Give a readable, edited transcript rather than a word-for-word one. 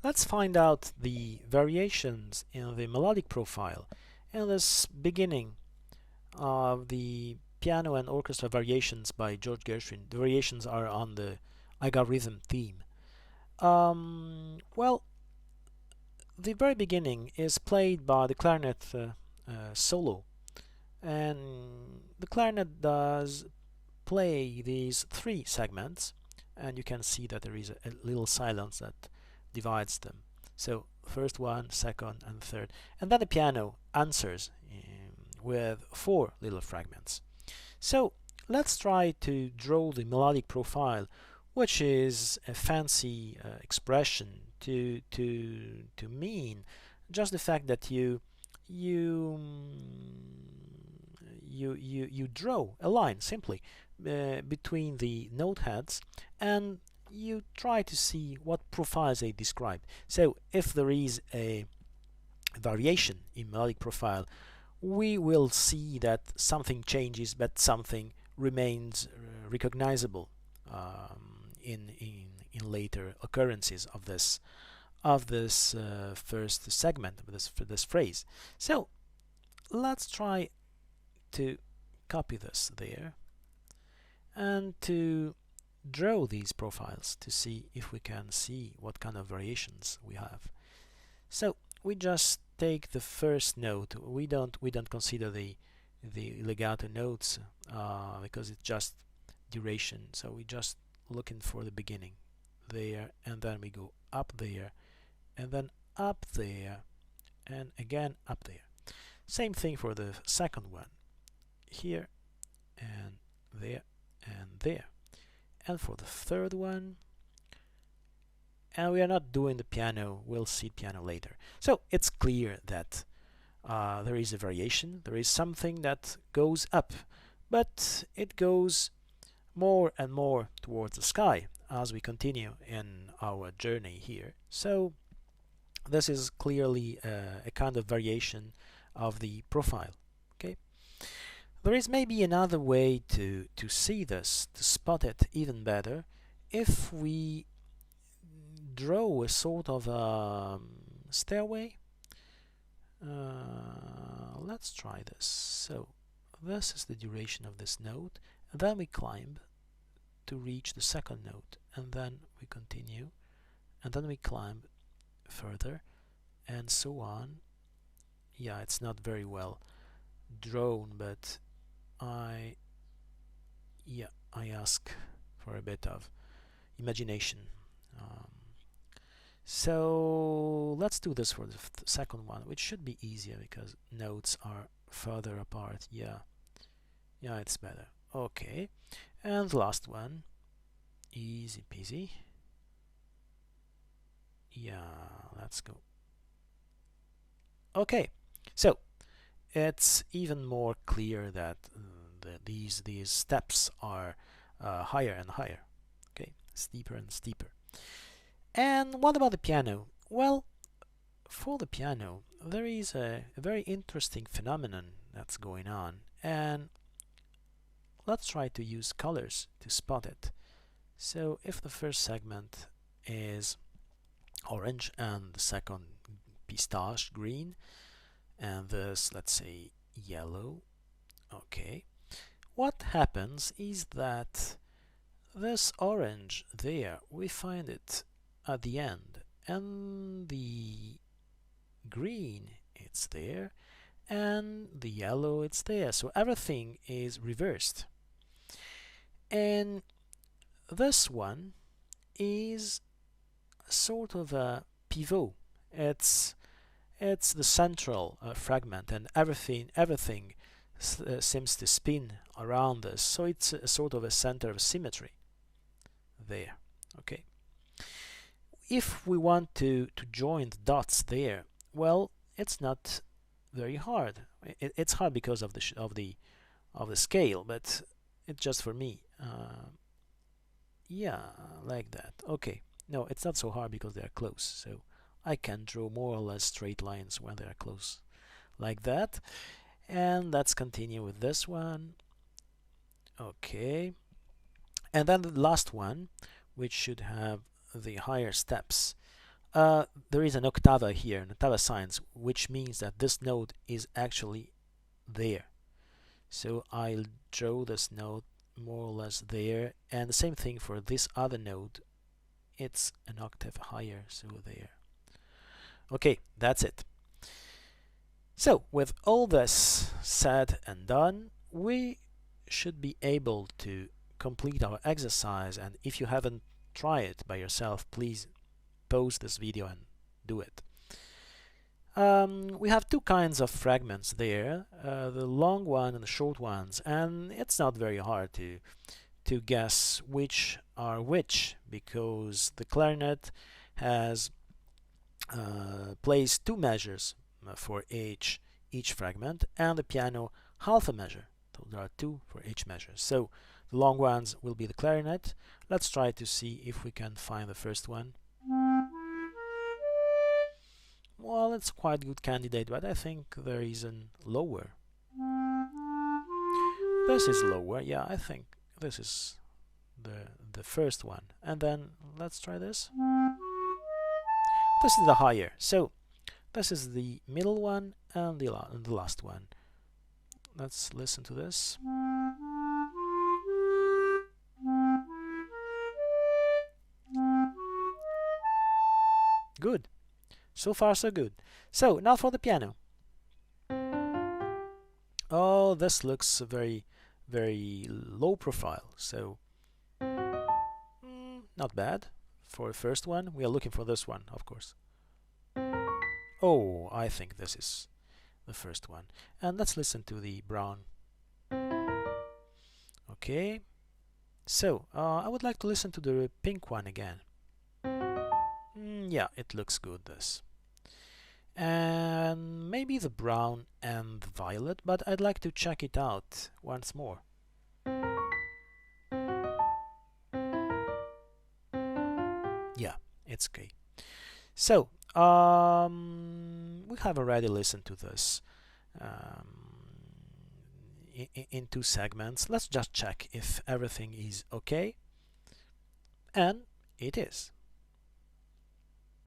Let's find out the variations in the melodic profile in this beginning of the piano and orchestra variations by George Gershwin. The variations are on the I Got Rhythm theme. Well, the very beginning is played by the clarinet solo, and the clarinet does play these three segments, and you can see that there is a little silence that divides them. So first one, second, and third, and then the piano answers with four little fragments. So let's try to draw the melodic profile, which is a fancy expression to mean just the fact that you draw a line simply between the note heads, and you try to see what profiles they describe. So if there is a variation in melodic profile, we will see that something changes but something remains recognizable in later occurrences of this first segment of this phrase. So let's try to copy this there and to draw these profiles to see if we can see what kind of variations we have. So we just take the first note. We don't consider the legato notes because it's just duration. So we just looking for the beginning there, and then we go up there, and then up there, and again up there. Same thing for the second one, here and there and there. And for the third one, and we are not doing the piano, we'll see piano later. So it's clear that there is a variation, there is something that goes up, but it goes more and more towards the sky as we continue in our journey here. So this is clearly a kind of variation of the profile. Okay. There is maybe another way to see this, to spot it even better, if we draw a sort of stairway. Let's try this. So this is the duration of this note, and then we climb to reach the second note, and then we continue, and then we climb further, and so on. Yeah, it's not very well drawn, but I ask for a bit of imagination. So let's do this for the second one, which should be easier because notes are further apart. Yeah, it's better. Okay, and the last one, easy peasy. Yeah, let's go. Okay, so it's even more clear that these steps are higher and higher. Okay, steeper and steeper. And what about the piano? Well, for the piano, there is a very interesting phenomenon that's going on, and let's try to use colors to spot it. So if the first segment is orange and the second pistache green, and this, let's say, yellow, okay, what happens is that this orange there, we find it at the end, and the green, it's there, and the yellow, it's there. So everything is reversed. And this one is sort of a pivot. It's the central fragment, and everything seems to spin around this. So it's a sort of a center of symmetry there. Okay. If we want to join the dots there, well, it's not very hard. It's hard because of the scale, but it's just for me. Yeah, like that. Okay. No, it's not so hard because they are close. So I can draw more or less straight lines when they are close, like that. And let's continue with this one. Okay. And then the last one, which should have the higher steps, there is an octava here, an octava signs, which means that this note is actually there. So I'll draw this note more or less there, and the same thing for this other note. It's an octave higher, so there. Okay, that's it. So with all this said and done, we should be able to complete our exercise, and if you haven't tried it by yourself, please pause this video and do it. We have two kinds of fragments there, the long one and the short ones, and it's not very hard to guess which are which, because the clarinet has plays two measures for each fragment, and the piano half a measure. So there are two for each measure. So the long ones will be the clarinet. Let's try to see if we can find the first one. Well, it's quite a good candidate, but I think there is a lower. This is lower, yeah, I think this is the first one. And then let's try this. This is the higher. So this is the middle one and the last one. Let's listen to this. Good. So far so good. So now for the piano. Oh, this looks very, very low profile. So not bad. For the first one, we are looking for this one, of course. Oh, I think this is the first one. And let's listen to the brown. Okay. So I would like to listen to the pink one again. Yeah, it looks good, this. And maybe the brown and the violet, but I'd like to check it out once more. Yeah, it's okay. So we have already listened to this in two segments. Let's just check if everything is okay, and it is.